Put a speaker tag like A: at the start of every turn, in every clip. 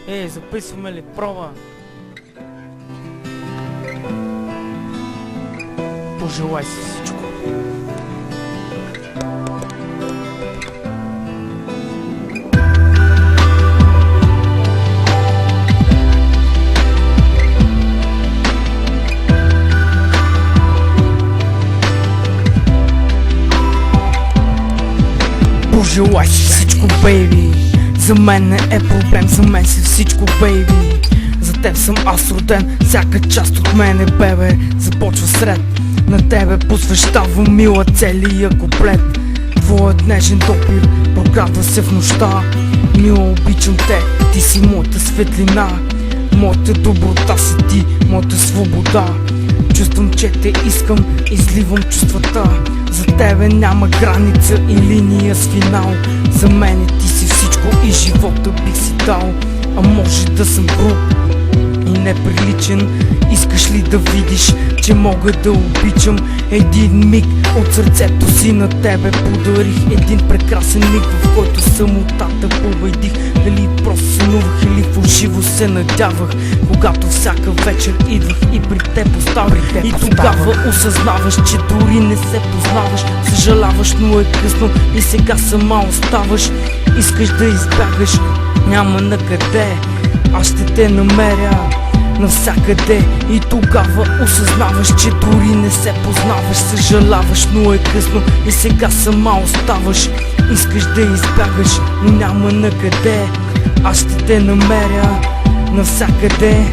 A: Записваме ли проба? Пожелай си всичко. Пожелай си всичко, бейби. За мен не е проблем, за мен си всичко, бейби. За теб съм аз роден, всяка част от мен е, бебе. Започва сред, на тебе посвещавам, мила, целия куплет. Твоят нежен допир прокрадва се в нощта. Мила, обичам те, ти си моята светлина. Моята доброта си ти, моята свобода. Чувствам, че те искам, изливам чувствата. За тебе няма граница и линия с финал. За мен ти си всичко и живота бих си дал. А може да съм груб и неприличен. Искаш ли да видиш, че мога да обичам? Един миг от сърцето си на тебе подарих. Един прекрасен миг, в който самотата победих. Дали просто сънувах или фалшиво се надявах, когато всяка вечер идвах и при теб оставах. И тогава осъзнаваш, че дори не се познаваш. Съжаляваш, но е късно и сега сама оставаш. Искаш да избягаш, няма на къде, аз ще те намеря навсякъде. И тогава осъзнаваш, че дори не се познаваш. Съжаляваш, но е късно и сега сама оставаш. Искаш да избягаш, но няма на къде, аз ще те намеря навсякъде.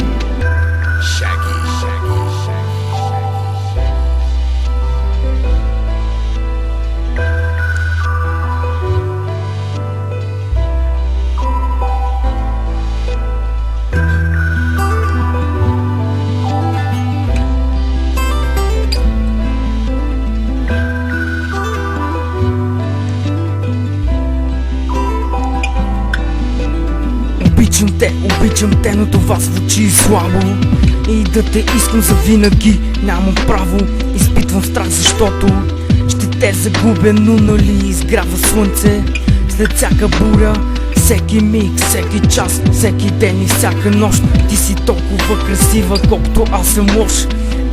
A: Обичам те, но това звучи слабо. И да те искам завинаги нямам право. Изпитвам страх, защото ще те загубя, но нали изгрява слънце след всяка буря. Всеки миг, всеки час, всеки ден и всяка нощ. Ти си толкова красива, колкото аз съм лош.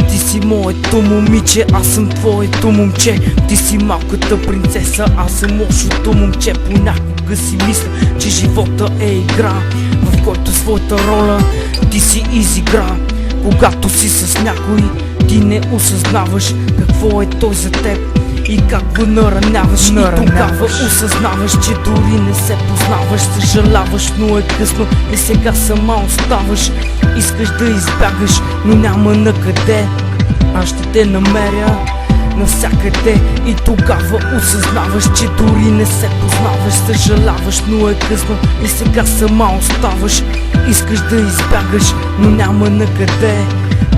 A: Ти си моето момиче, аз съм твоето момче. Ти си малката принцеса, аз съм лошото момче. Понякога си мисля, че живота е игра, в който своята роля ти си изигра. Когато си с някой, ти не осъзнаваш какво е той за теб и как го нараняваш. И тогава осъзнаваш, че дори не се познаваш. Съжаляваш, но е късно и сега сама оставаш. Искаш да избягаш, но няма на къде, аз ще те намеря навсякъде. И тогава осъзнаваш, че дори не се познаваш. Съжаляваш, но е късно и сега сама оставаш. Искаш да избягаш, но няма на къде,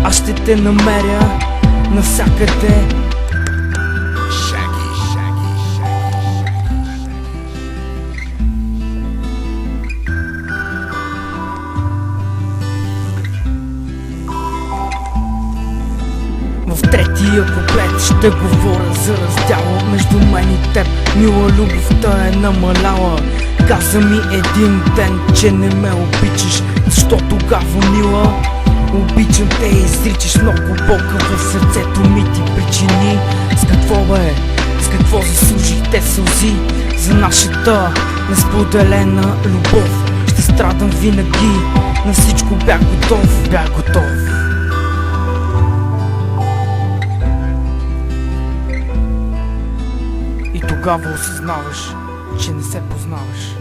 A: аз ще те намеря навсякъде. В третия куплет ще говоря за раздяла между мен и теб. Мила, любовта е намаляла. Каза ми един ден, че не ме обичаш. Защо тогава, мила, обичам те и изричаш много болка в сърцето ми ти причини. С какво, бе? С какво заслужих те сълзи? За нашата несподелена любов ще страдам винаги. На всичко бях готов, бях готов. И тогава осъзнаваш, че не се познаваш.